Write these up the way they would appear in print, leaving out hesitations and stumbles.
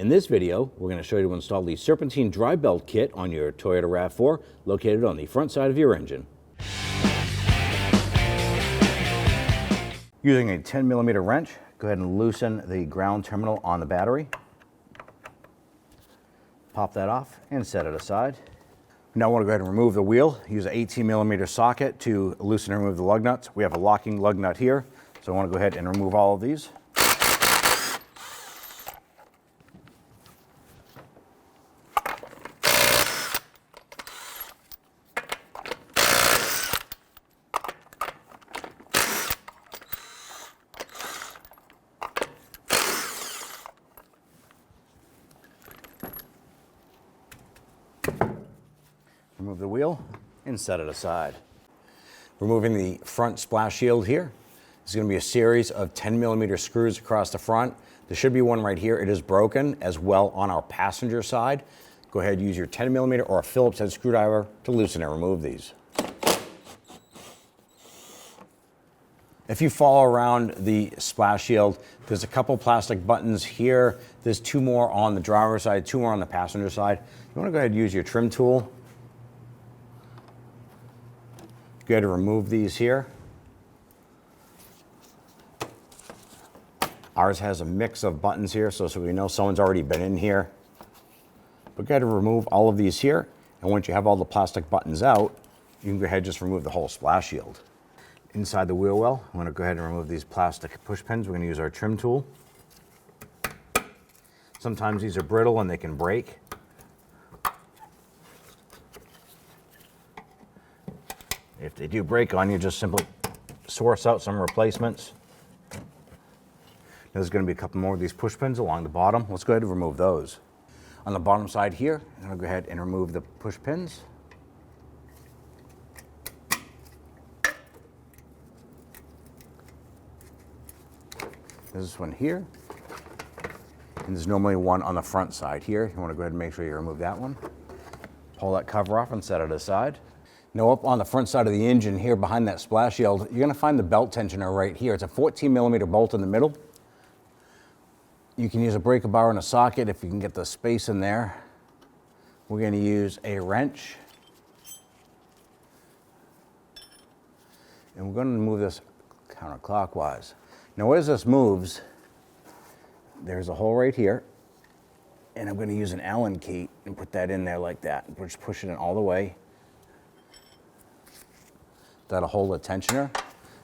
In this video, we're going to show you to install the Serpentine dry belt kit on your Toyota RAV4 located on the front side of your engine. Using a 10mm wrench, go ahead and loosen the ground terminal on the battery. Pop that off and set it aside. Now I want to go ahead and remove the wheel. Use an 18mm socket to loosen and remove the lug nuts. We have a locking lug nut here, so I want to go ahead and remove all of these. Remove the wheel and set it aside. Removing the front splash shield here. It's going to be a series of 10mm screws across the front. There should be one right here. It is broken as well on our passenger side. Go ahead and use your 10mm or a Phillips head screwdriver to loosen and remove these. If you follow around the splash shield, there's a couple plastic buttons here. There's two more on the driver's side, two more on the passenger side. You want to go ahead and use your trim tool. Go ahead and remove these here. Ours has a mix of buttons here, so we know someone's already been in here. But go ahead and remove all of these here. And once you have all the plastic buttons out, you can go ahead and just remove the whole splash shield. Inside the wheel well, I'm going to go ahead and remove these plastic push pins. We're going to use our trim tool. Sometimes these are brittle and they can break. If they do break on you, just simply source out some replacements. There's going to be a couple more of these push pins along the bottom. Let's go ahead and remove those. On the bottom side here, I'm going to go ahead and remove the push pins. There's this one here. And there's normally one on the front side here. You want to go ahead and make sure you remove that one. Pull that cover off and set it aside. Now up on the front side of the engine here behind that splash shield, you're going to find the belt tensioner right here. It's a 14mm bolt in the middle. You can use a breaker bar and a socket if you can get the space in there. We're going to use a wrench. And we're going to move this counterclockwise. Now as this moves, there's a hole right here. And I'm going to use an Allen key and put that in there like that. We're just pushing it all the way. That'll hold the tensioner.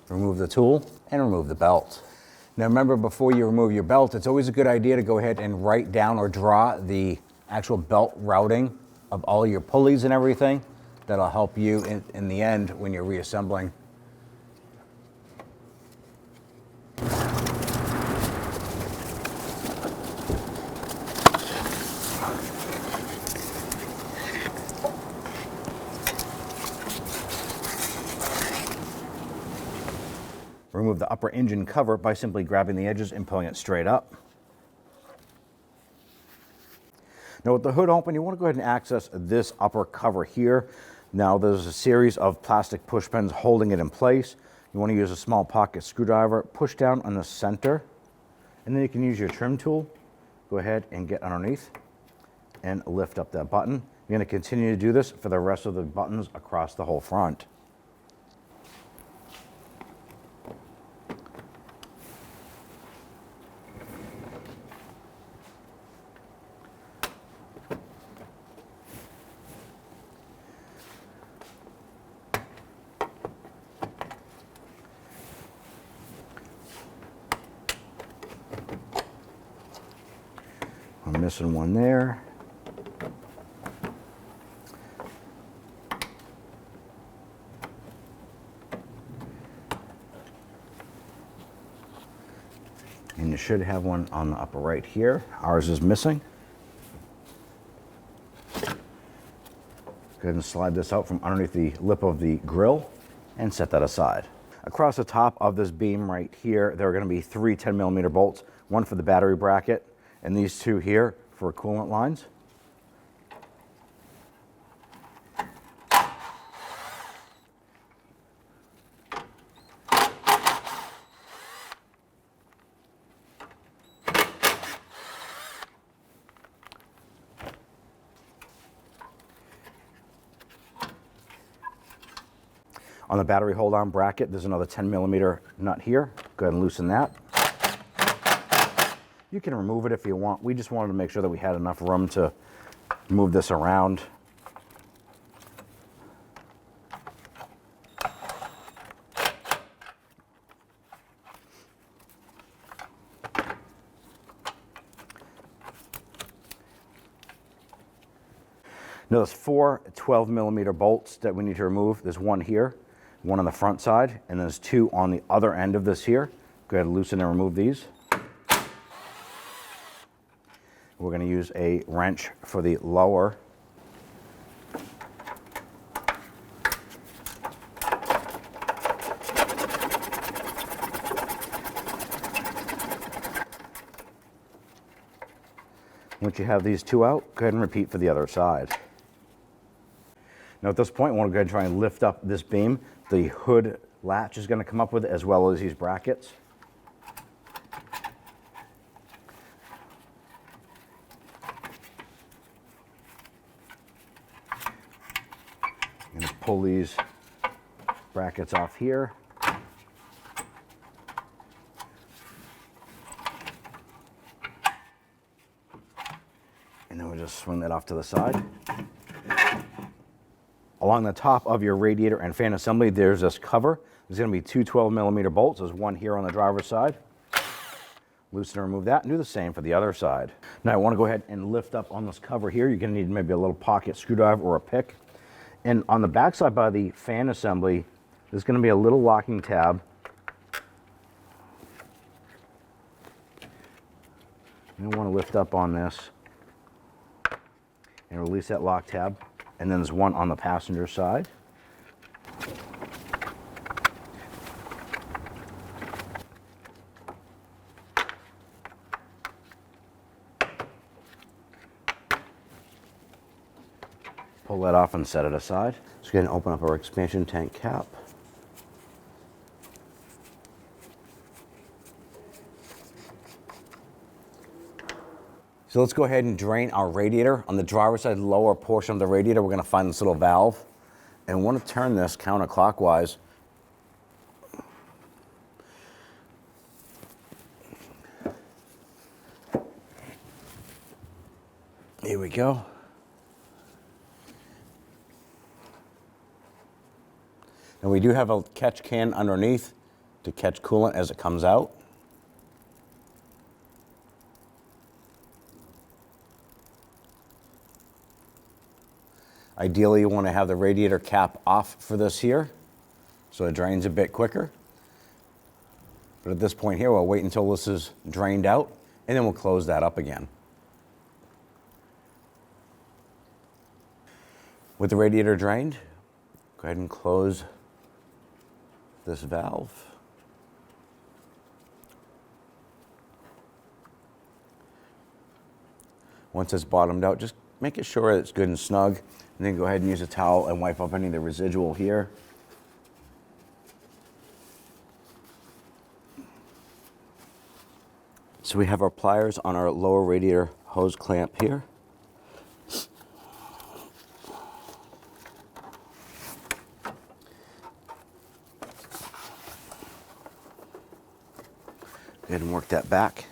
Remove the tool and remove the belt. Now remember, before you remove your belt, it's always a good idea to go ahead and write down or draw the actual belt routing of all your pulleys and everything. That'll help you in the end when you're reassembling. Remove the upper engine cover by simply grabbing the edges and pulling it straight up. Now with the hood open, you want to go ahead and access this upper cover here. Now there's a series of plastic push pins holding it in place. You want to use a small pocket screwdriver, push down on the center, and then you can use your trim tool. Go ahead and get underneath and lift up that button. You're going to continue to do this for the rest of the buttons across the whole front. I'm missing one there. And you should have one on the upper right here. Ours is missing. Go ahead and slide this out from underneath the lip of the grill and set that aside. Across the top of this beam right here, there are going to be three 10mm bolts, one for the battery bracket, and these two here for coolant lines. On the battery hold-on bracket, there's another 10mm nut here. Go ahead and loosen that. You can remove it if you want. We just wanted to make sure that we had enough room to move this around. Now there's 4 12mm bolts that we need to remove. There's one here, one on the front side, and there's 2 on the other end of this here. Go ahead and loosen and remove these. We're going to use a wrench for the lower. Once you have these 2 out, go ahead and repeat for the other side. Now at this point, I want to go ahead and try and lift up this beam. The hood latch is going to come up with it, as well as these brackets. I'm going to pull these brackets off here. And then we'll just swing that off to the side. Along the top of your radiator and fan assembly, there's this cover. There's going to be 2 12mm bolts. There's one here on the driver's side. Loosen and remove that, and do the same for the other side. Now I want to go ahead and lift up on this cover here. You're going to need maybe a little pocket screwdriver or a pick. And on the back side by the fan assembly, there's going to be a little locking tab. You want to lift up on this and release that lock tab. And then there's one on the passenger side. Pull that off and set it aside. Let's go ahead and open up our expansion tank cap. So let's go ahead and drain our radiator. On the driver's side lower portion of the radiator, we're going to find this little valve. And we want to turn this counterclockwise. Here we go. And we do have a catch can underneath to catch coolant as it comes out. Ideally, you want to have the radiator cap off for this here, so it drains a bit quicker. But at this point here, we'll wait until this is drained out, and then we'll close that up again. With the radiator drained, go ahead and close this valve. Once it's bottomed out, just make sure it's good and snug. And then go ahead and use a towel and wipe up any of the residual here. So we have our pliers on our lower radiator hose clamp here. Go ahead and work that back.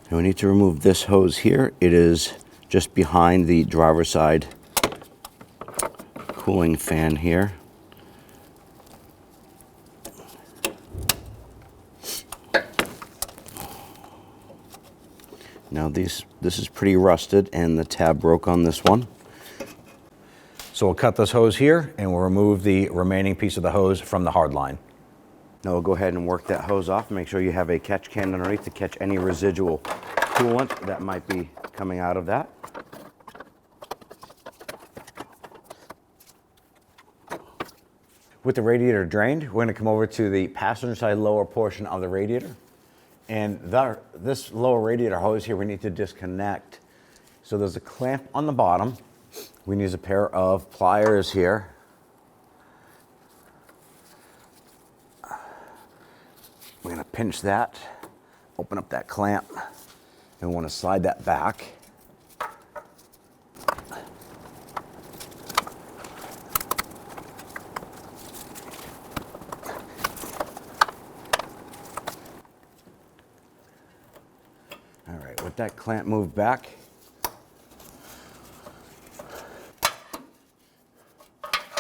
And we need to remove this hose here. It is just behind the driver's side cooling fan here. Now this is pretty rusted and the tab broke on this one. So we'll cut this hose here and we'll remove the remaining piece of the hose from the hard line. Now we'll go ahead and work that hose off. Make sure you have a catch can underneath to catch any residual coolant that might be coming out of that. With the radiator drained, we're going to come over to the passenger side lower portion of the radiator. And this lower radiator hose here, we need to disconnect. So there's a clamp on the bottom. We need a pair of pliers here. We're going to pinch that, open up that clamp, and we want to slide that back. All right, with that clamp moved back,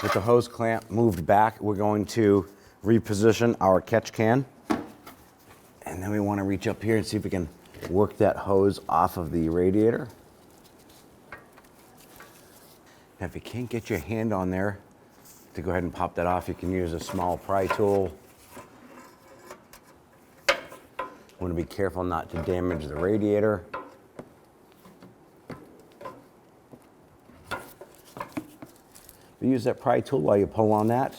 with the hose clamp moved back, we're going to reposition our catch can. And then we want to reach up here and see if we can work that hose off of the radiator. Now, if you can't get your hand on there to go ahead and pop that off, you can use a small pry tool. Want to be careful not to damage the radiator. But use that pry tool while you pull on that.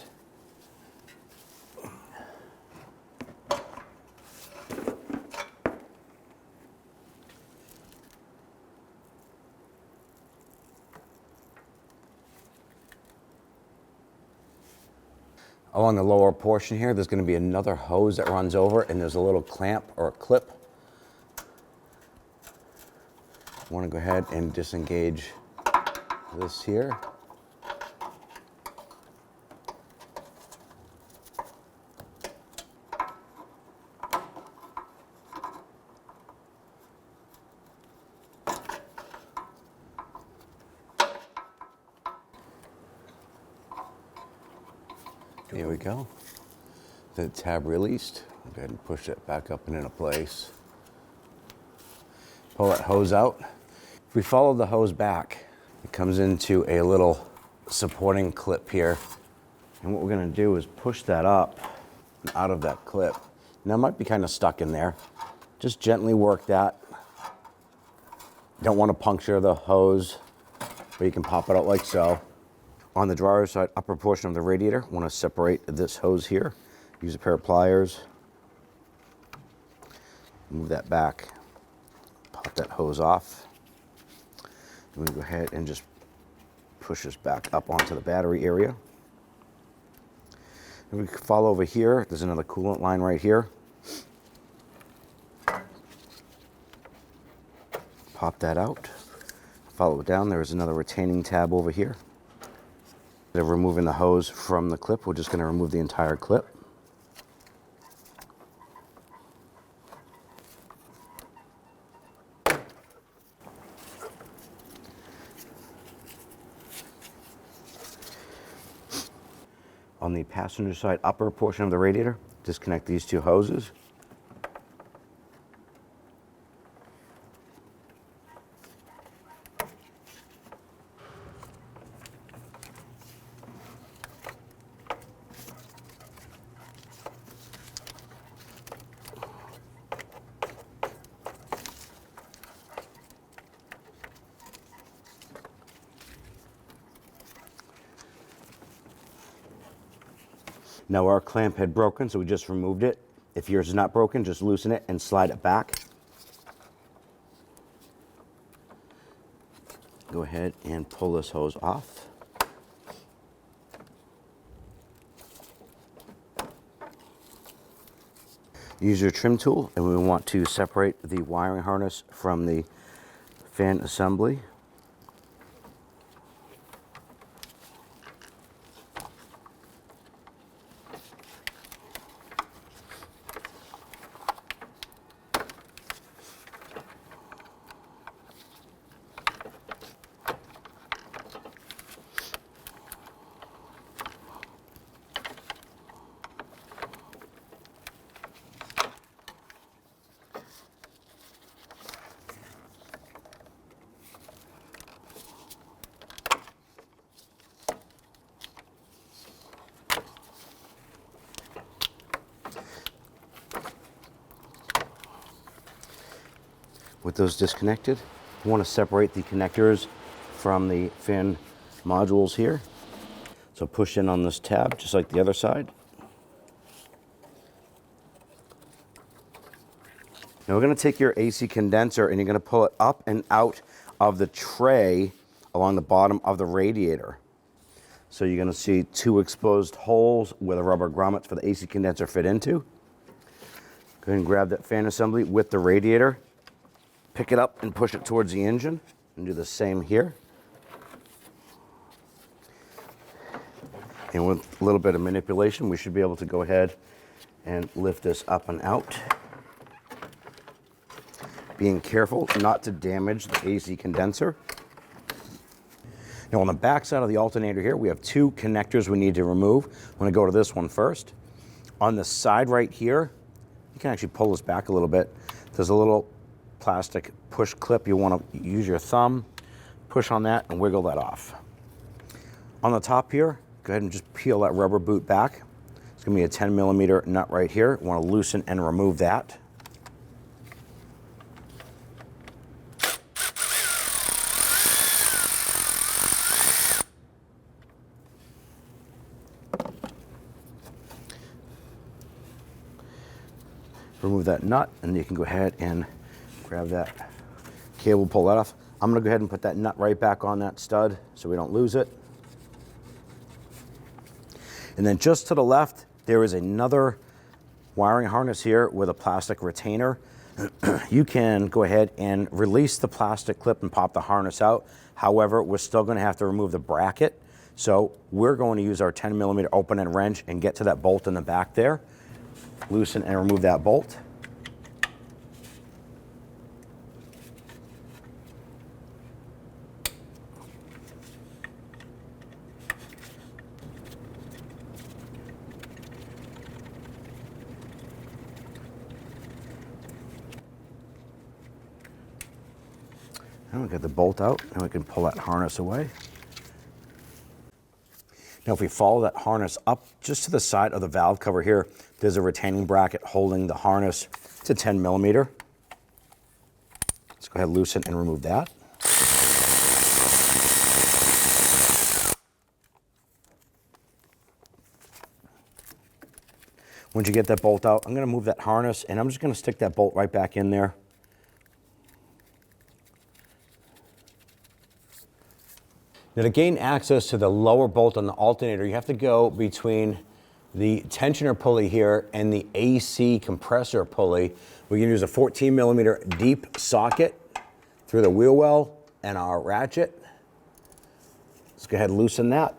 Along the lower portion here, there's going to be another hose that runs over, and there's a little clamp or a clip. I want to go ahead and disengage this here. Here we go. The tab released. Go ahead and push it back up and into place. Pull that hose out. If we follow the hose back, it comes into a little supporting clip here. And what we're going to do is push that up and out of that clip. Now it might be kind of stuck in there. Just gently work that. Don't want to puncture the hose, but you can pop it out like so. On the driver's side upper portion of the radiator, want to separate this hose here. Use a pair of pliers. Move that back. Pop that hose off. And we go ahead and just push this back up onto the battery area. And we can follow over here. There's another coolant line right here. Pop that out. Follow it down. There's another retaining tab over here. Instead of removing the hose from the clip, we're just going to remove the entire clip. On the passenger side upper portion of the radiator, disconnect these two hoses. Now our clamp had broken, so we just removed it. If yours is not broken, just loosen it and slide it back. Go ahead and pull this hose off. Use your trim tool, and we want to separate the wiring harness from the fan assembly. With those disconnected, you want to separate the connectors from the fan modules here. So push in on this tab, just like the other side. Now we're going to take your AC condenser and you're going to pull it up and out of the tray along the bottom of the radiator. So you're going to see two exposed holes where the rubber grommets for the AC condenser fit into. Go ahead and grab that fan assembly with the radiator. Pick it up and push it towards the engine, and do the same here. And with a little bit of manipulation, we should be able to go ahead and lift this up and out. being careful not to damage the AC condenser. Now on the back side of the alternator here, we have two connectors we need to remove. I'm going to go to this one first. On the side right here, you can actually pull this back a little bit. There's a little plastic push clip. You want to use your thumb, push on that and wiggle that off. On the top here, go ahead and just peel that rubber boot back. It's going to be a 10 millimeter nut right here. You want to loosen and remove that. Remove that nut, and you can go ahead and grab that cable, pull that off. I'm going to go ahead and put that nut right back on that stud so we don't lose it. And then just to the left, there is another wiring harness here with a plastic retainer. You can go ahead and release the plastic clip and pop the harness out. However, we're still going to have to remove the bracket. So we're going to use our 10 millimeter open end wrench and get to that bolt in the back there. Loosen and remove that bolt. And we get the bolt out, and we can pull that harness away. Now if we follow that harness up just to the side of the valve cover here, there's a retaining bracket holding the harness to 10 millimeter. Let's go ahead and loosen and remove that. Once you get that bolt out, I'm going to move that harness and I'm just going to stick that bolt right back in there. Now to gain access to the lower bolt on the alternator, you have to go between the tensioner pulley here and the AC compressor pulley. We can use a 14 millimeter deep socket through the wheel well and our ratchet. Let's go ahead and loosen that.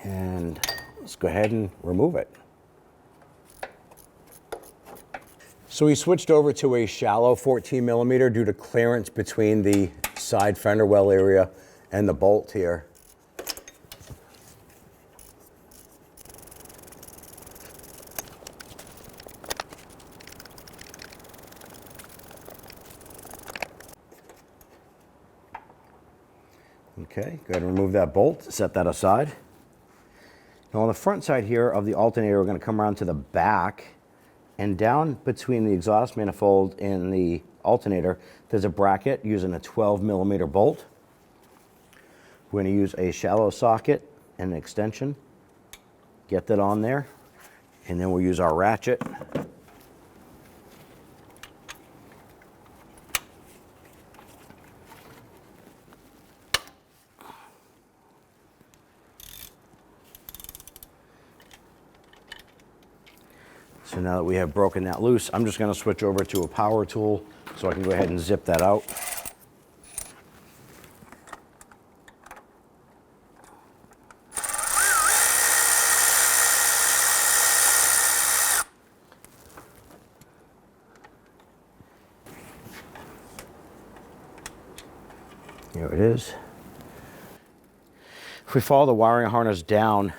And let's go ahead and remove it. So we switched over to a shallow 14 millimeter due to clearance between the side fender well area and the bolt here. Okay, go ahead and remove that bolt, set that aside. Now on the front side here of the alternator, we're going to come around to the back. And down between the exhaust manifold and the alternator, there's a bracket using a 12 millimeter bolt. We're going to use a shallow socket and an extension. Get that on there. And then we'll use our ratchet. So now that we have broken that loose, I'm just going to switch over to a power tool so I can go ahead and zip that out. Here it is. If we follow the wiring harness down,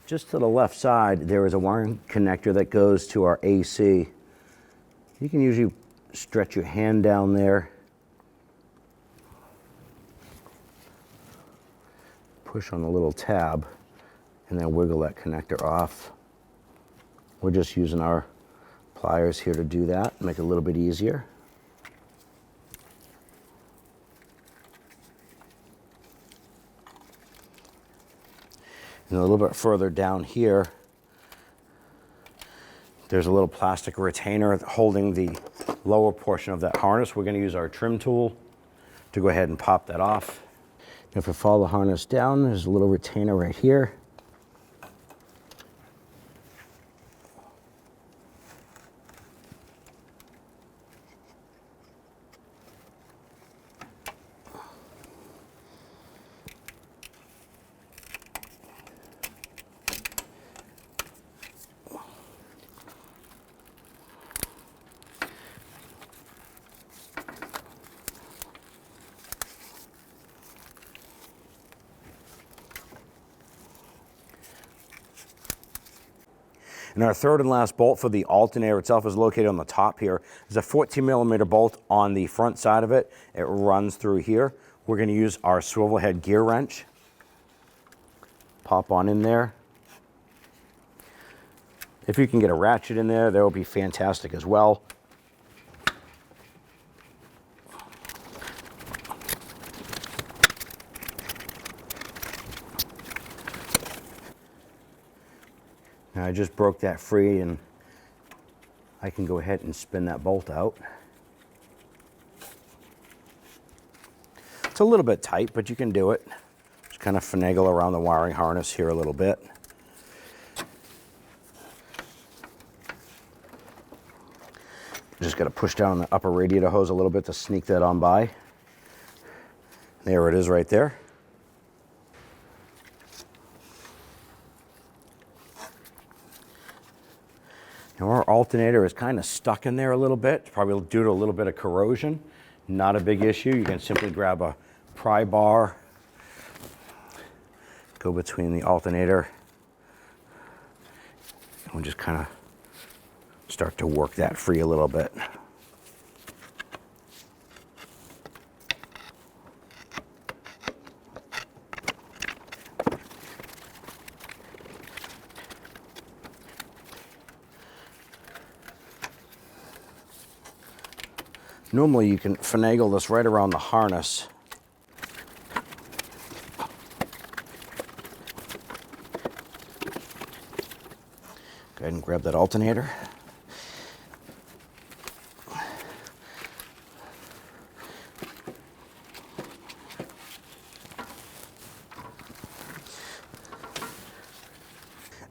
just to the left side, there is a wiring connector that goes to our AC. You can usually stretch your hand down there, push on the little tab, and then wiggle that connector off. We're just using our pliers here to do that, make it a little bit easier. And a little bit further down here, there's a little plastic retainer holding the lower portion of that harness. We're going to use our trim tool to go ahead and pop that off. If we follow the harness down, there's a little retainer right here. And our third and last bolt for the alternator itself is located on the top here. There's a 14mm bolt on the front side of it. It runs through here. We're going to use our swivel head gear wrench. Pop on in there. If you can get a ratchet in there, that will be fantastic as well. Now I just broke that free and I can go ahead and spin that bolt out. It's a little bit tight, but you can do it. Just kind of finagle around the wiring harness here a little bit. Just got to push down the upper radiator hose a little bit to sneak that on by. There it is right there. Now our alternator is kind of stuck in there a little bit, probably due to a little bit of corrosion. Not a big issue. You can simply grab a pry bar, go between the alternator, and we'll just kind of start to work that free a little bit. Normally you can finagle this right around the harness. Go ahead and grab that alternator.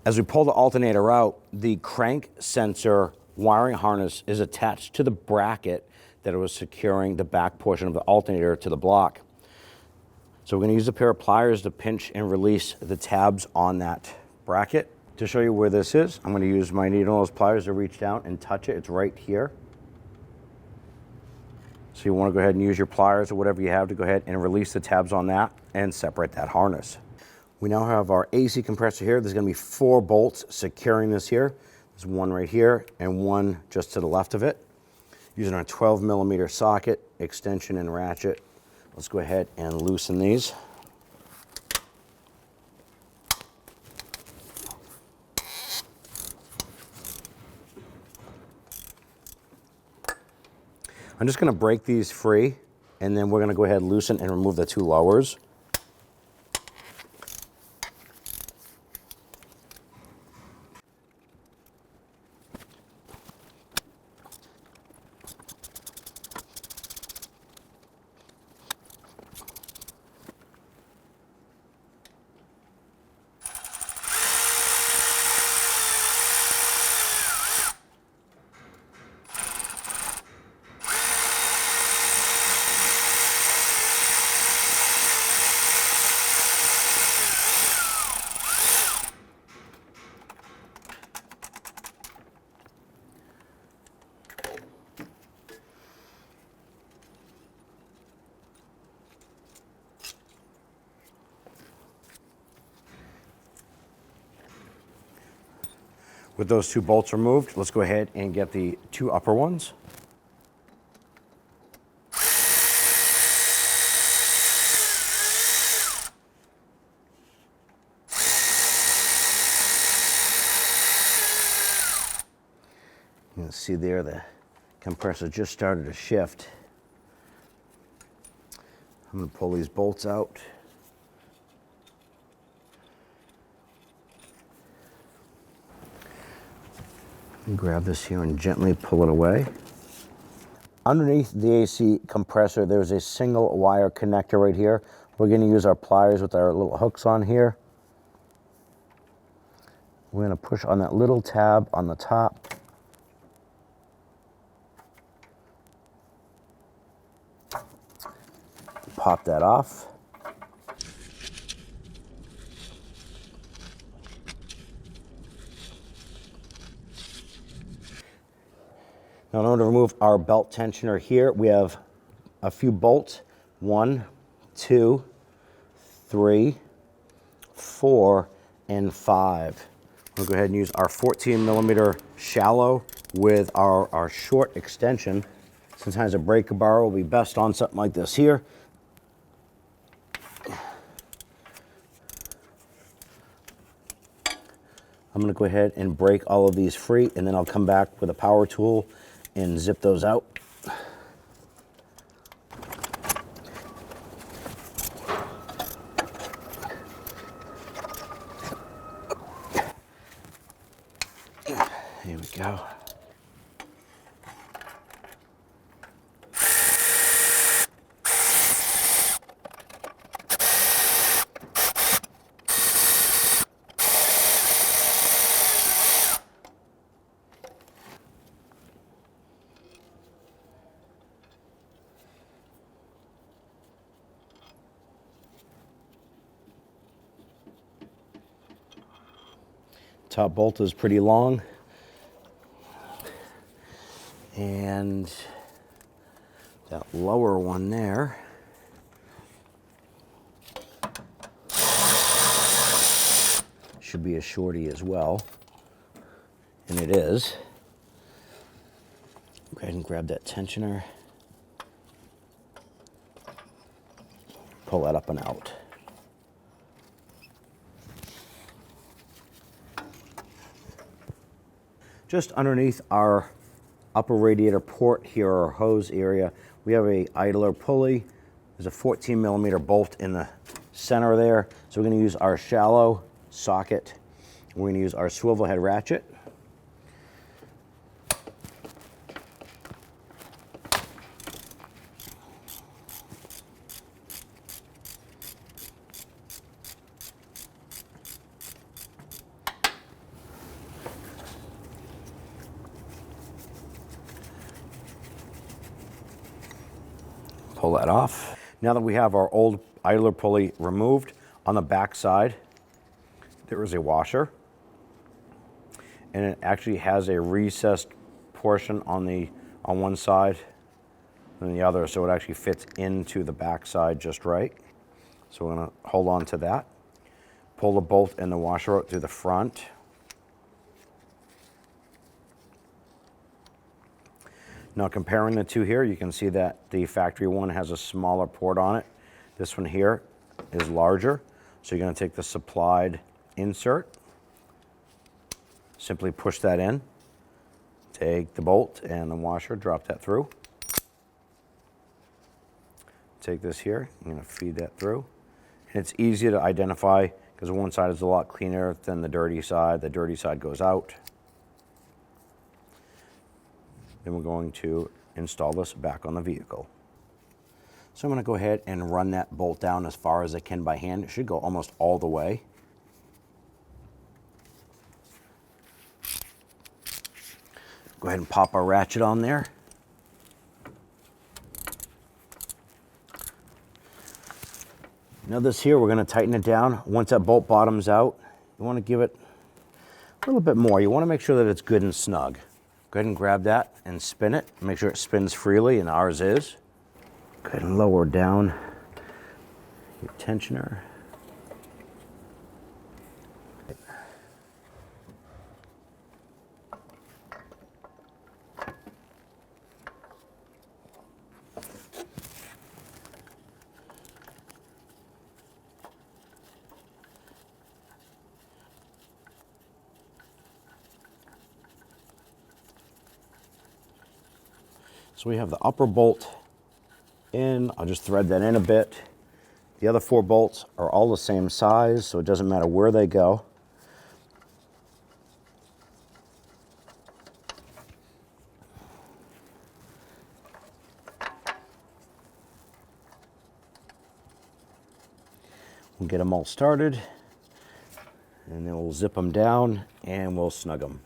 As we pull the alternator out, the crank sensor wiring harness is attached to the bracket that it was securing the back portion of the alternator to the block. So we're going to use a pair of pliers to pinch and release the tabs on that bracket. To show you where this is, I'm going to use my needle nose pliers to reach down and touch it. It's right here. So you want to go ahead and use your pliers or whatever you have to go ahead and release the tabs on that and separate that harness. We now have our AC compressor here. There's going to be 4 bolts securing this here. There's one right here and one just to the left of it. Using our 12mm socket, extension, and ratchet, let's go ahead and loosen these. I'm just going to break these free, and then we're going to go ahead and loosen and remove the 2 lowers. With those 2 bolts removed, let's go ahead and get the 2 upper ones. You can see there the compressor just started to shift. I'm going to pull these bolts out. Grab this here and gently pull it away. Underneath the AC compressor, there's a single wire connector right here. We're going to use our pliers with our little hooks on here. We're going to push on that little tab on the top. Pop that off. Now in order to remove our belt tensioner here, we have a few bolts. 1, 2, 3, 4, and 5. We'll go ahead and use our 14 millimeter shallow with our short extension. Sometimes a breaker bar will be best on something like this here. I'm going to go ahead and break all of these free, and then I'll come back with a power tool and zip those out. Here we go. Top bolt is pretty long, and that lower one there should be a shorty as well, and it is. Go ahead and grab that tensioner, pull that up and out. Just underneath our upper radiator port here, our hose area, we have a idler pulley. There's a 14 millimeter bolt in the center there. So we're going to use our shallow socket. We're going to use our swivel head ratchet. Pull that off. Now that we have our old idler pulley removed, on the back side there is a washer, and it actually has a recessed portion on one side than the other, so it actually fits into the back side just right. So we're going to hold on to that, pull the bolt and the washer out through the front. Now comparing the two here, you can see that the factory one has a smaller port on it. This one here is larger. So you're going to take the supplied insert, simply push that in, take the bolt and the washer, drop that through. Take this here, I'm going to feed that through. And it's easy to identify because one side is a lot cleaner than the dirty side. The dirty side goes out. Then we're going to install this back on the vehicle. So I'm going to go ahead and run that bolt down as far as I can by hand. It should go almost all the way. Go ahead and pop our ratchet on there. Now this here, we're going to tighten it down. Once that bolt bottoms out, you want to give it a little bit more. You want to make sure that it's good and snug. Go ahead and grab that and spin it. Make sure it spins freely, and ours is. Go ahead and lower down your tensioner. So we have the upper bolt in. I'll just thread that in a bit. The other 4 bolts are all the same size, so it doesn't matter where they go. We'll get them all started, and then we'll zip them down and we'll snug them.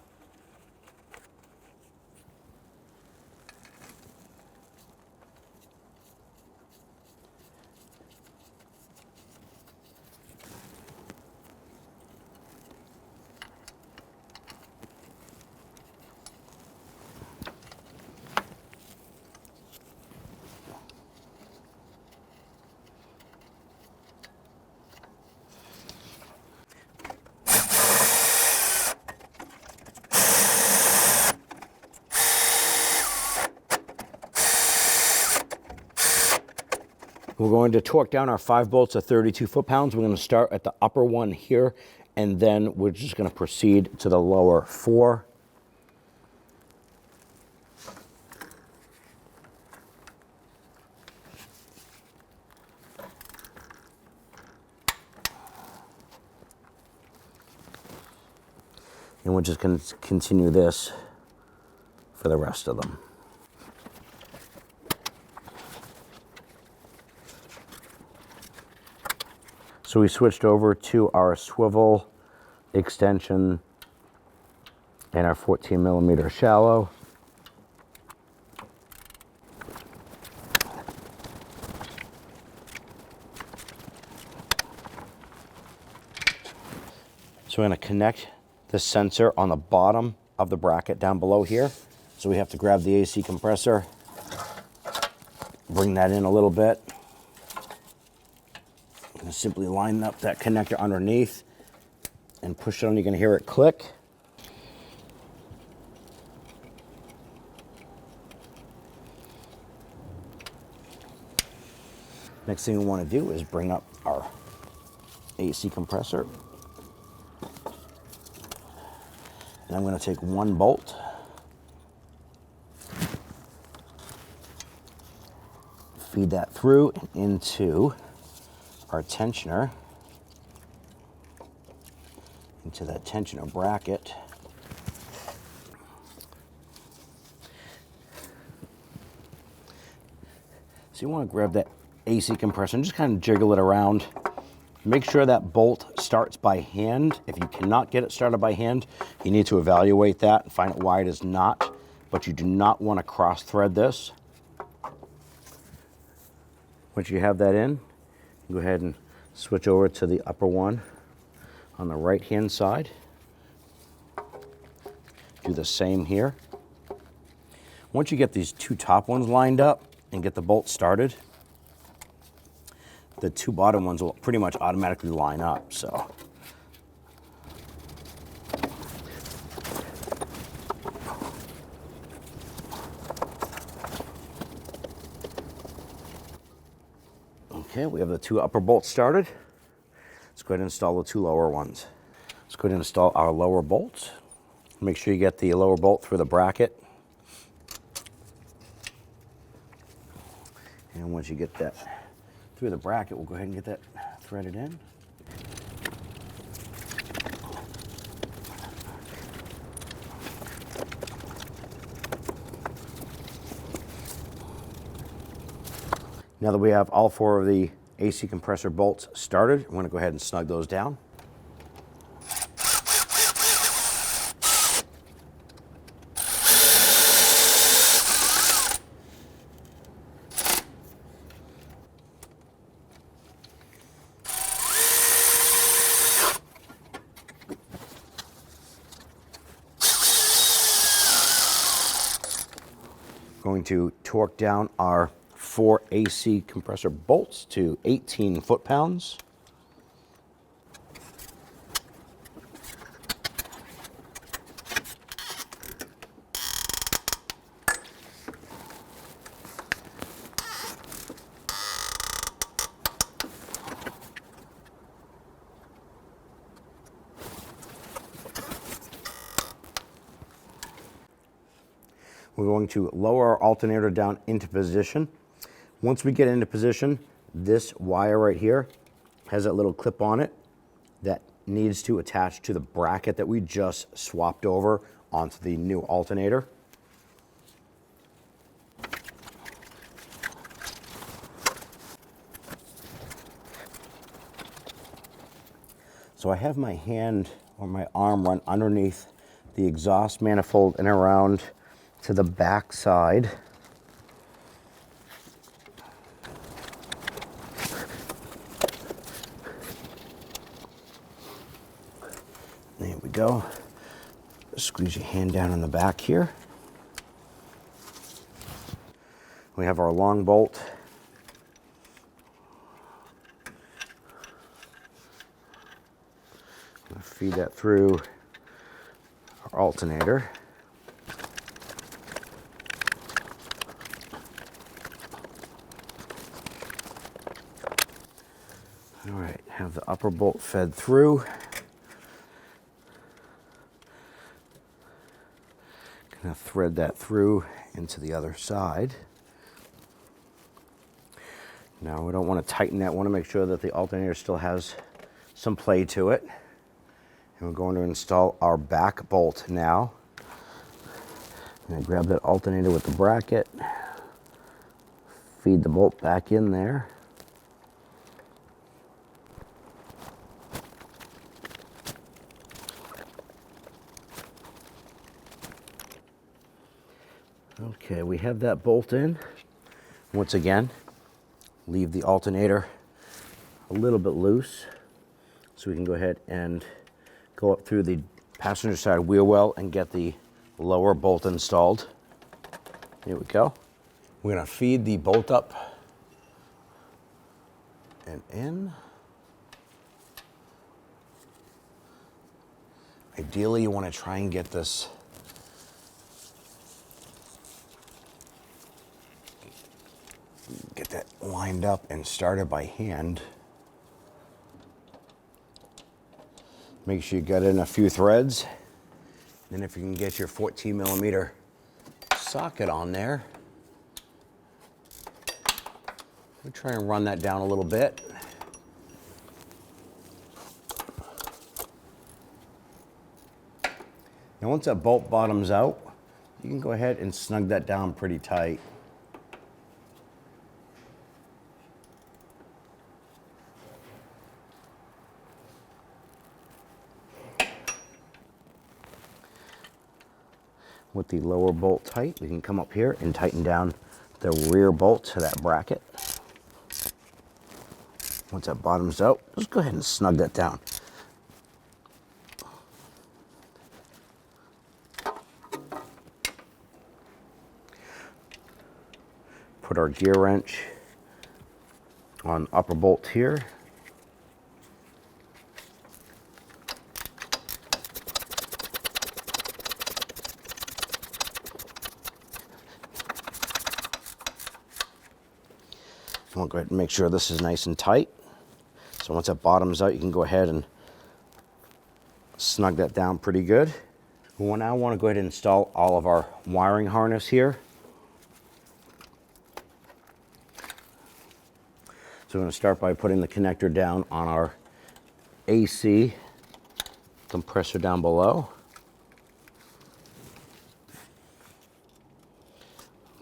We're going to torque down our 5 bolts of 32 foot-pounds. We're going to start at the upper one here, and then we're just going to proceed to the lower 4. And we're just going to continue this for the rest of them. So we switched over to our swivel extension and our 14 millimeter shallow. So we're going to connect the sensor on the bottom of the bracket down below here. So we have to grab the AC compressor, bring that in a little bit, and simply line up that connector underneath and push it on. You're going to hear it click. Next thing we want to do is bring up our AC compressor. And I'm going to take 1 bolt, feed that through into our tensioner, into that tensioner bracket. So you want to grab that AC compressor and just kind of jiggle it around. Make sure that bolt starts by hand. If you cannot get it started by hand, you need to evaluate that and find out why it is not, but you do not want to cross thread this. Once you have that in, go ahead and switch over to the upper one on the right hand side. Do the same here. Once you get these 2 top ones lined up and get the bolt started, the 2 bottom ones will pretty much automatically line up. So okay, we have the 2 upper bolts started. Let's go ahead and install the 2 lower ones. Let's go ahead and install our lower bolts. Make sure you get the lower bolt through the bracket. And once you get that through the bracket, we'll go ahead and get that threaded in. Now that we have all 4 of the AC compressor bolts started, I'm going to go ahead and snug those down. Going to torque down our 4 AC compressor bolts to 18 foot-pounds. We're going to lower our alternator down into position. Once we get into position, this wire right here has that little clip on it that needs to attach to the bracket that we just swapped over onto the new alternator. So I have my hand or my arm run underneath the exhaust manifold and around to the back side. There we go. Squeeze your hand down in the back here. We have our long bolt. I'm going to feed that through our alternator. the upper bolt fed through. Gonna thread that through into the other side. Now we don't want to tighten that. We want to make sure that the alternator still has some play to it. And we're going to install our back bolt now. I'm going to grab that alternator with the bracket, feed the bolt back in there. Okay, we have that bolt in. Once again, leave the alternator a little bit loose so we can go ahead and go up through the passenger side wheel well and get the lower bolt installed. Here we go. We're going to feed the bolt up and in. Ideally, you want to try and get this lined up and started by hand. Make sure you get in a few threads. Then if you can get your 14mm socket on there, we'll try and run that down a little bit. Now once that bolt bottoms out, you can go ahead and snug that down pretty tight. With the lower bolt tight, we can come up here and tighten down the rear bolt to that bracket. Once that bottoms out, just go ahead and snug that down. Put our gear wrench on upper bolt here. We'll go ahead and make sure this is nice and tight. So once that bottoms out, you can go ahead and snug that down pretty good. We now want to go ahead and install all of our wiring harness here. So we're going to start by putting the connector down on our AC compressor down below.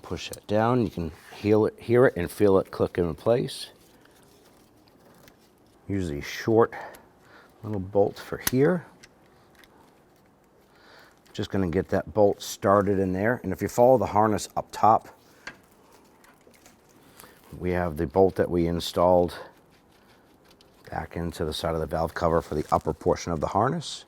Push that down. You can hear it and feel it click in place. Use a short little bolt for here. Just going to get that bolt started in there. And if you follow the harness up top, we have the bolt that we installed back into the side of the valve cover for the upper portion of the harness.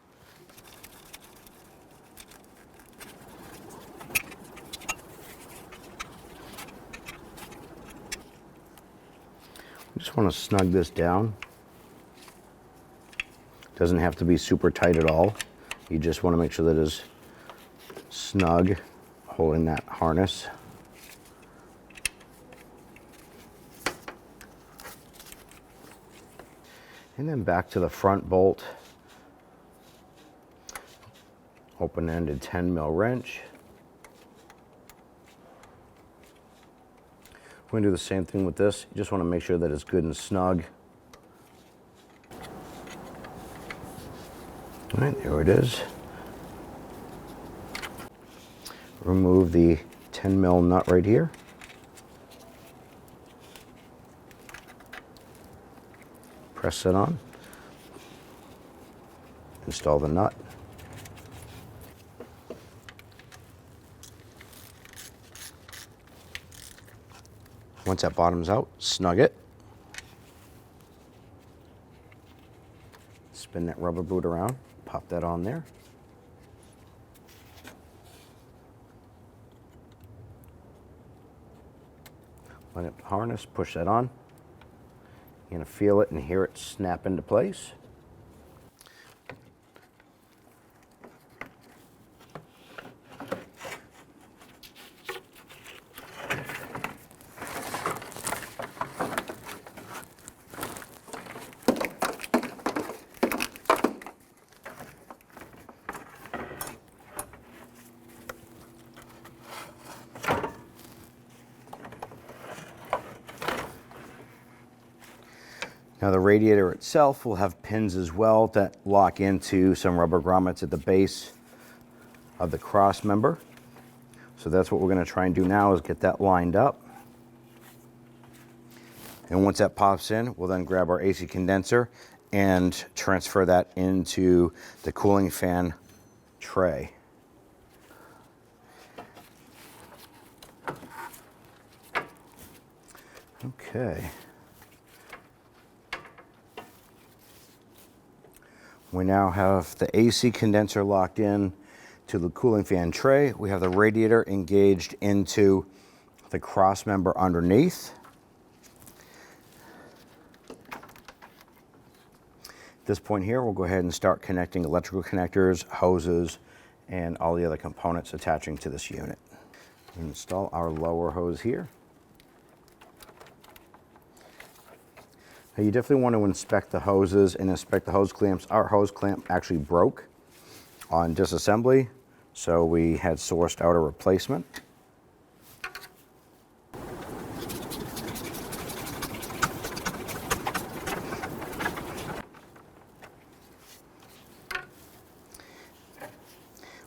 Just want to snug this down. Doesn't have to be super tight at all. You just want to make sure that it is snug, holding that harness. And then back to the front bolt. Open-ended 10mm wrench. We're going to do the same thing with this. You just want to make sure that it's good and snug. All right, there it is. Remove the 10mm nut right here. Press it on. Install the nut. Once that bottoms out, snug it. Spin that rubber boot around, pop that on there. Line up the harness, push that on. You're gonna feel it and hear it snap into place. Now the radiator itself will have pins as well that lock into some rubber grommets at the base of the cross member. So that's what we're going to try and do now, is get that lined up. And once that pops in, we'll then grab our AC condenser and transfer that into the cooling fan tray. Okay. We now have the AC condenser locked in to the cooling fan tray. We have the radiator engaged into the cross member underneath. At this point here, we'll go ahead and start connecting electrical connectors, hoses, and all the other components attaching to this unit. We'll install our lower hose here. Now you definitely want to inspect the hoses and inspect the hose clamps. Our hose clamp actually broke on disassembly, so we had sourced out a replacement.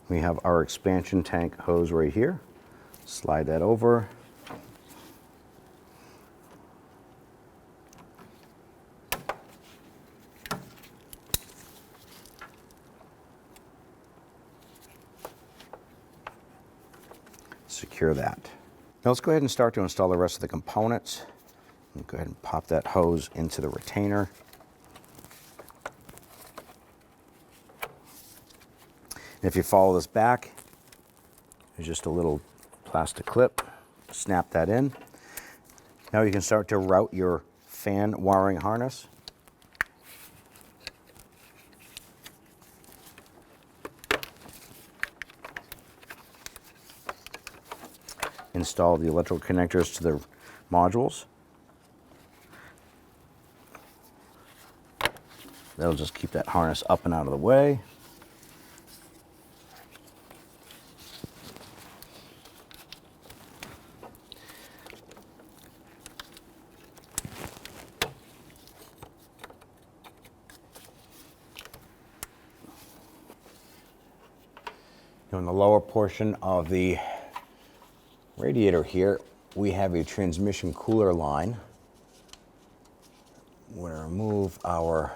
We have our expansion tank hose right here. Slide that over. Secure that. Now let's go ahead and start to install the rest of the components. Go ahead and pop that hose into the retainer. And if you follow this back, there's just a little plastic clip. Snap that in. Now you can start to route your fan wiring harness. Install the electrical connectors to the modules. That'll just keep that harness up and out of the way. Now in the lower portion of the radiator here, we have a transmission cooler line. We're going to remove our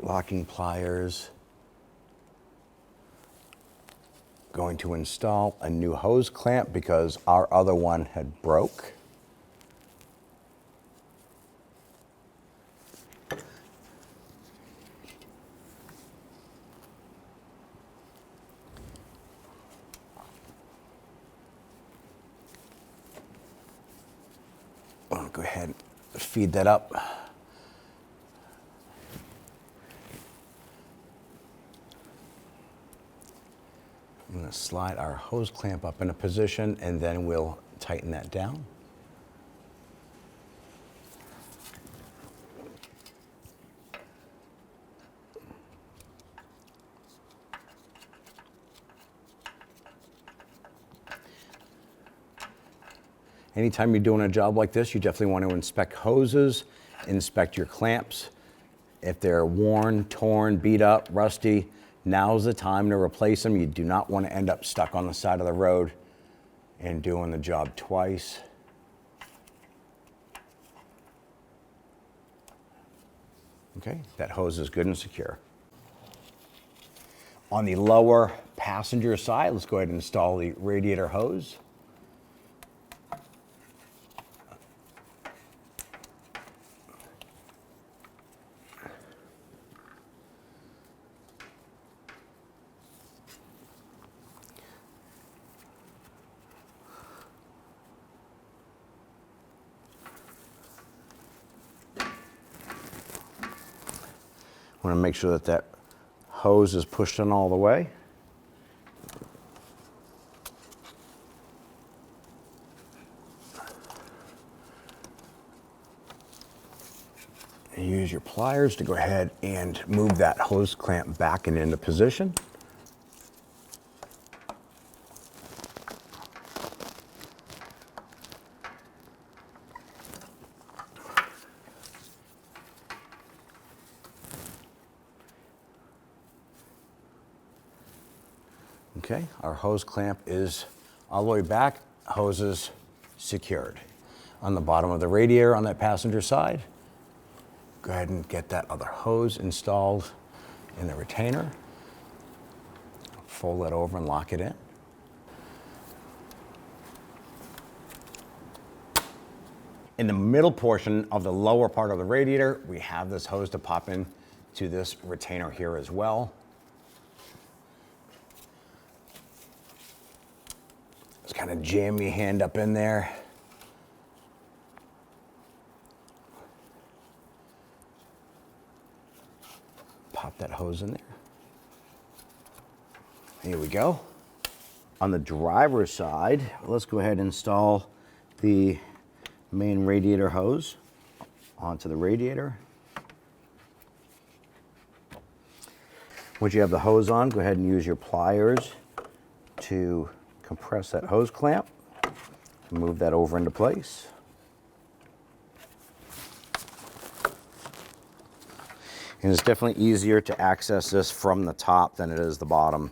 locking pliers. Going to install a new hose clamp because our other one had broke. I'll go ahead and feed that up. I'm going to slide our hose clamp up in a position and then we'll tighten that down. Anytime you're doing a job like this, you definitely want to inspect hoses, inspect your clamps. If they're worn, torn, beat up, rusty, now's the time to replace them. You do not want to end up stuck on the side of the road and doing the job twice. Okay, that hose is good and secure. On the lower passenger side, let's go ahead and install the radiator hose. Want to make sure that that hose is pushed in all the way. And use your pliers to go ahead and move that hose clamp back and into position. Okay, our hose clamp is all the way back, hoses secured. On the bottom of the radiator on that passenger side, go ahead and get that other hose installed in the retainer. Fold that over and lock it in. In the middle portion of the lower part of the radiator, we have this hose to pop in to this retainer here as well. Just kind of jam your hand up in there. Pop that hose in there. Here we go. On the driver's side, let's go ahead and install the main radiator hose onto the radiator. Once you have the hose on, go ahead and use your pliers to compress that hose clamp. Move that over into place. And it's definitely easier to access this from the top than it is the bottom.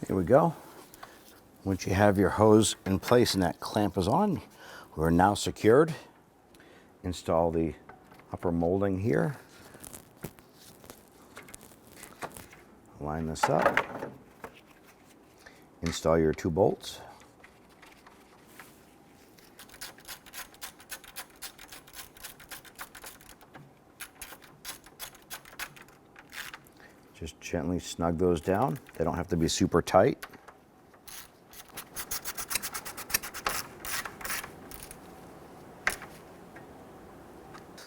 Here we go. Once you have your hose in place and that clamp is on, we're now secured. Install the upper molding here. Line this up. Install your 2 bolts. Just gently snug those down. They don't have to be super tight.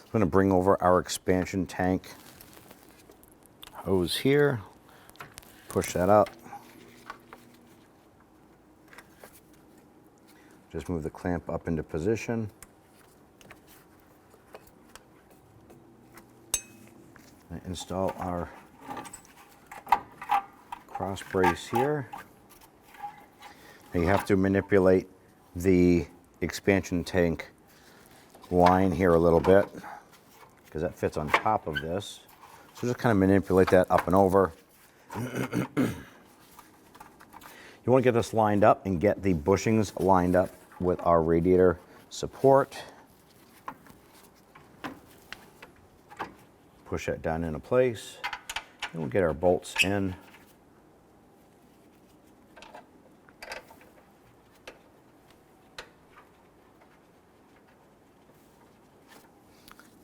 I'm going to bring over our expansion tank hose here, push that up. Just move the clamp up into position. And install our cross brace here. Now you have to manipulate the expansion tank line here a little bit, because that fits on top of this. So just kind of manipulate that up and over. You want to get this lined up and get the bushings lined up with our radiator support. Push that down into place. And we'll get our bolts in.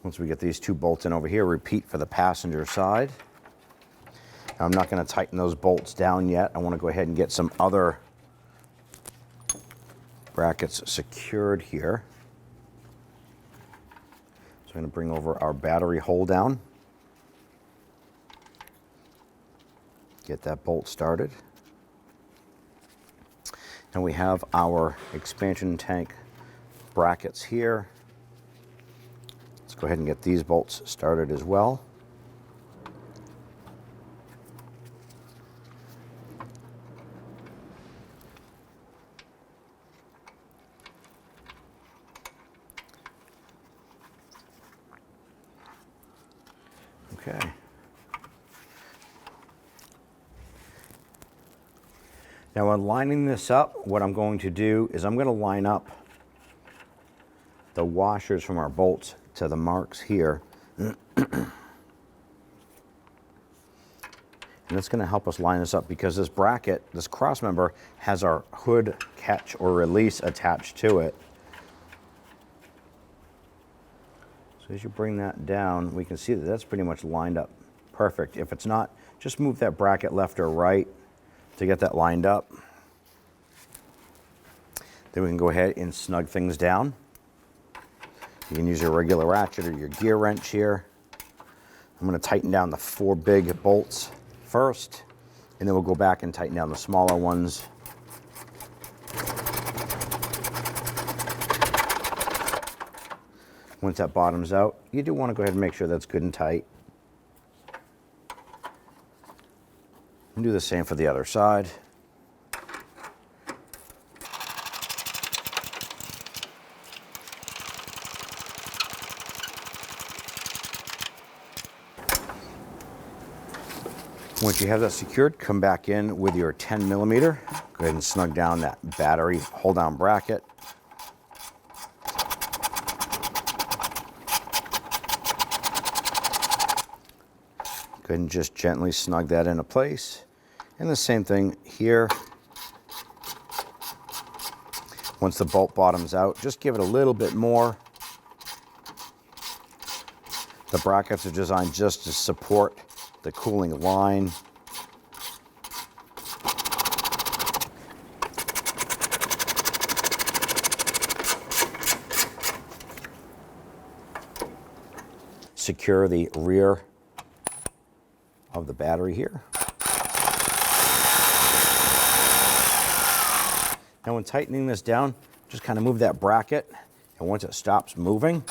Once we get these 2 bolts in over here, repeat for the passenger side. Now, I'm not going to tighten those bolts down yet. I want to go ahead and get some other brackets secured here. So I'm going to bring over our battery hold down. Get that bolt started. And we have our expansion tank brackets here. Let's go ahead and get these bolts started as well. Okay. Now, when lining this up, what I'm going to do is I'm going to line up the washers from our bolts to the marks here. And it's going to help us line this up because this bracket, this cross member, has our hood catch or release attached to it. So as you bring that down, we can see that that's pretty much lined up perfect. If it's not, just move that bracket left or right to get that lined up. Then we can go ahead and snug things down. You can use your regular ratchet or your gear wrench here. I'm going to tighten down the 4 big bolts first, and then we'll go back and tighten down the smaller ones. Once that bottoms out, you do want to go ahead and make sure that's good and tight. And do the same for the other side. Once you have that secured, come back in with your 10mm. Go ahead and snug down that battery hold down bracket. Go ahead and just gently snug that into place. And the same thing here. Once the bolt bottoms out, just give it a little bit more. The brackets are designed just to support the cooling line. Secure the rear of the battery here. Now when tightening this down, just kind of move that bracket, and once it stops moving,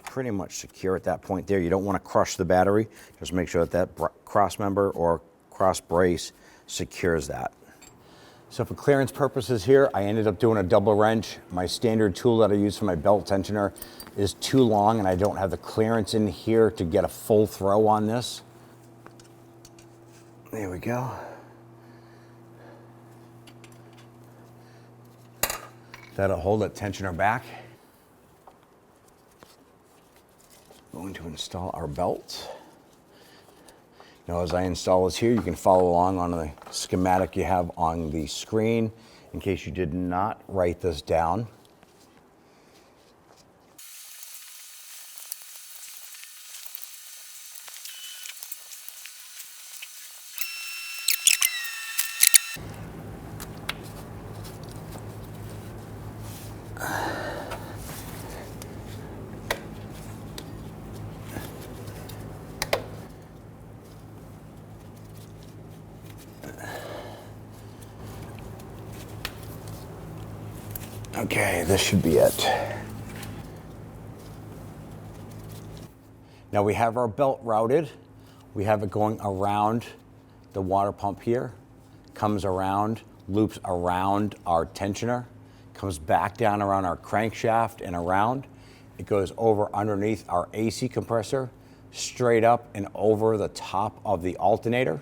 pretty much secure at that point there. You don't want to crush the battery. Just make sure that cross member or cross brace secures that. So for clearance purposes here, I ended up doing a double wrench. My standard tool that I use for my belt tensioner is too long, and I don't have the clearance in here to get a full throw on this. There we go. That'll hold that tensioner back. Going to install our belt. Now as I install this here, you can follow along on the schematic you have on the screen in case you did not write this down. Okay, this should be it. Now we have our belt routed. We have it going around the water pump here, comes around, loops around our tensioner, comes back down around our crankshaft and around. It goes over underneath our AC compressor, straight up and over the top of the alternator.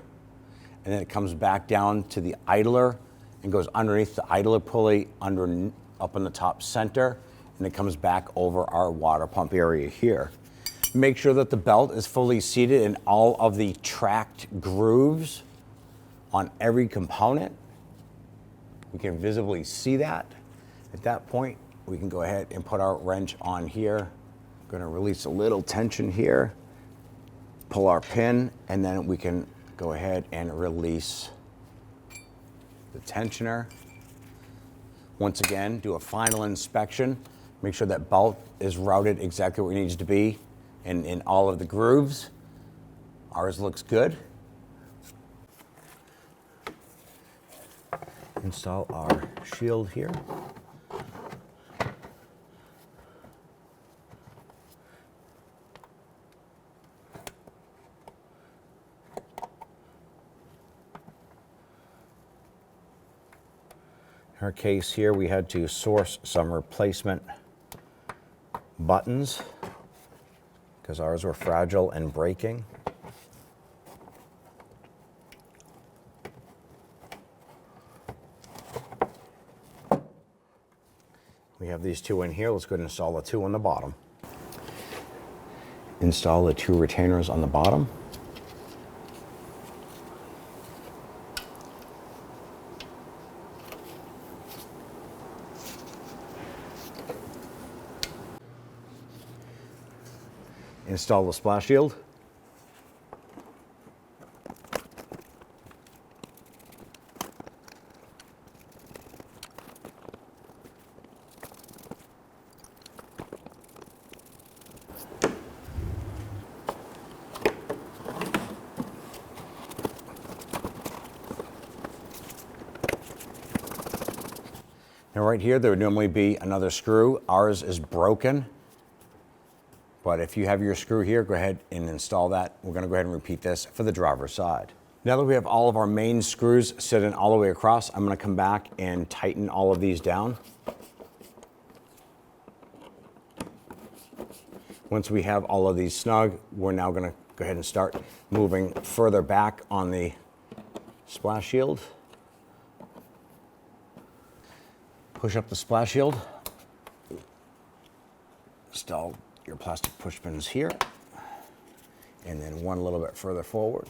And then it comes back down to the idler and goes underneath the idler pulley up in the top center, and it comes back over our water pump area here. Make sure that the belt is fully seated in all of the tracked grooves on every component. We can visibly see that. At that point, we can go ahead and put our wrench on here. I'm going to release a little tension here, pull our pin, and then we can go ahead and release the tensioner. Once again, do a final inspection. Make sure that belt is routed exactly where it needs to be and in all of the grooves. Ours looks good. Install our shield here. In our case here, we had to source some replacement buttons because ours were fragile and breaking. We have these two in here. Let's go ahead and install the two on the bottom. Install the two retainers on the bottom. Install the splash shield. Now right here, there would normally be another screw. Ours is broken. But if you have your screw here, go ahead and install that. We're gonna go ahead and repeat this for the driver's side. Now that we have all of our main screws sitting all the way across, I'm gonna come back and tighten all of these down. Once we have all of these snug, we're now gonna go ahead and start moving further back on the splash shield. Push up the splash shield. Install your plastic push pins here, and then one a little bit further forward.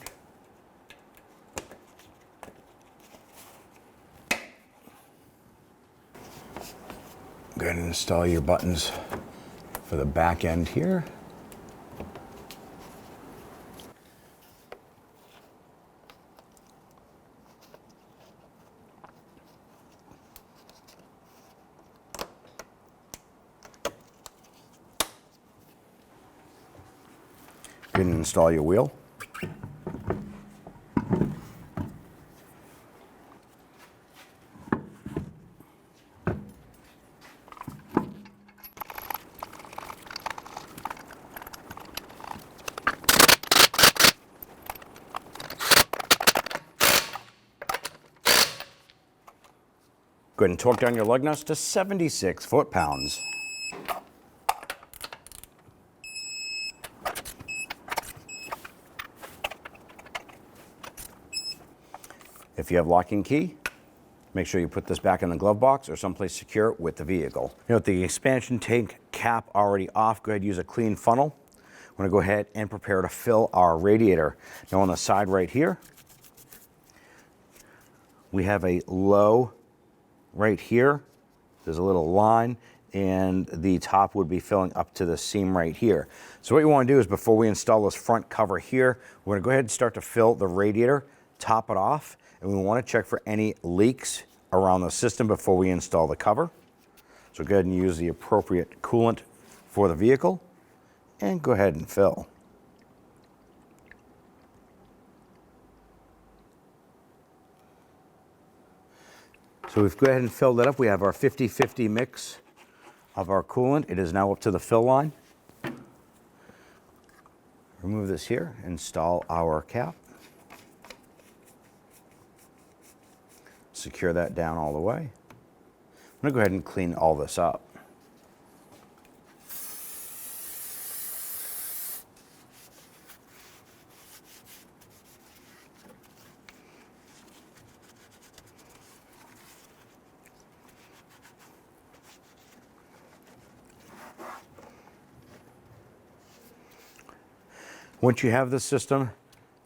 Go ahead and install your buttons for the back end here. Go ahead and install your wheel. Go ahead and torque down your lug nuts to 76 foot-pounds. If you have locking key, make sure you put this back in the glove box or someplace secure with the vehicle. You know, with the expansion tank cap already off, go ahead and use a clean funnel. We're gonna go ahead and prepare to fill our radiator. Now on the side right here, we have a low right here. There's a little line, and the top would be filling up to the seam right here. So what you want to do is, before we install this front cover here, we're going to go ahead and start to fill the radiator, top it off, and we want to check for any leaks around the system before we install the cover. So go ahead and use the appropriate coolant for the vehicle and go ahead and fill. So we've go ahead and filled that up. We have our 50-50 mix of our coolant. It is now up to the fill line. Remove this here, install our cap. Secure that down all the way. I'm gonna go ahead and clean all this up. Once you have the system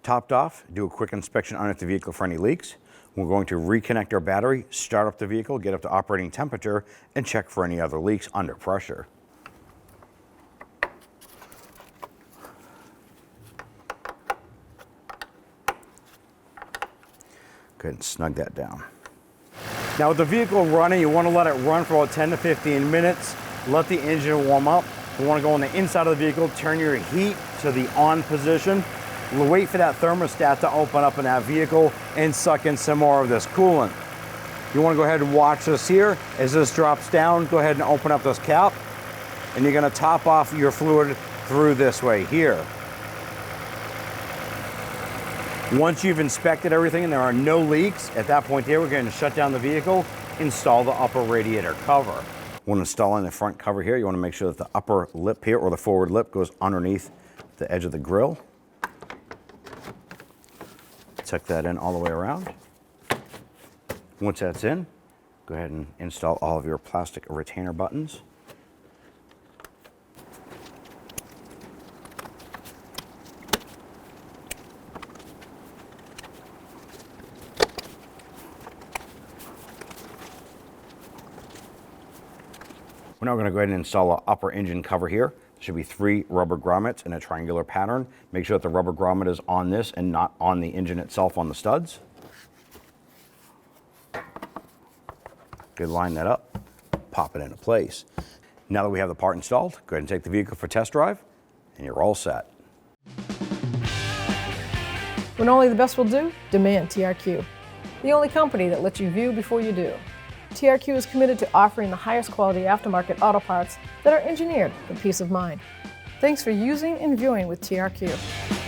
topped off, do a quick inspection underneath the vehicle for any leaks. We're going to reconnect our battery, start up the vehicle, get up to operating temperature, and check for any other leaks under pressure. Go ahead and snug that down. Now with the vehicle running, you want to let it run for about 10 to 15 minutes. Let the engine warm up. You want to go on the inside of the vehicle, turn your heat to the on position. Wait for that thermostat to open up in that vehicle and suck in some more of this coolant. You want to go ahead and watch this here. As this drops down, go ahead and open up this cap, and you're going to top off your fluid through this way here. Once you've inspected everything and there are no leaks, at that point here, we're going to shut down the vehicle, install the upper radiator cover. When installing the front cover here, you want to make sure that the upper lip here, or the forward lip, goes underneath the edge of the grill. Tuck that in all the way around. Once that's in, go ahead and install all of your plastic retainer buttons. We're now going to go ahead and install an upper engine cover here. There should be 3 rubber grommets in a triangular pattern. Make sure that the rubber grommet is on this and not on the engine itself on the studs. Good, line that up, pop it into place. Now that we have the part installed, go ahead and take the vehicle for a test drive, and you're all set. When only the best will do, demand TRQ. The only company that lets you view before you do. TRQ is committed to offering the highest quality aftermarket auto parts that are engineered for peace of mind. Thanks for using and viewing with TRQ.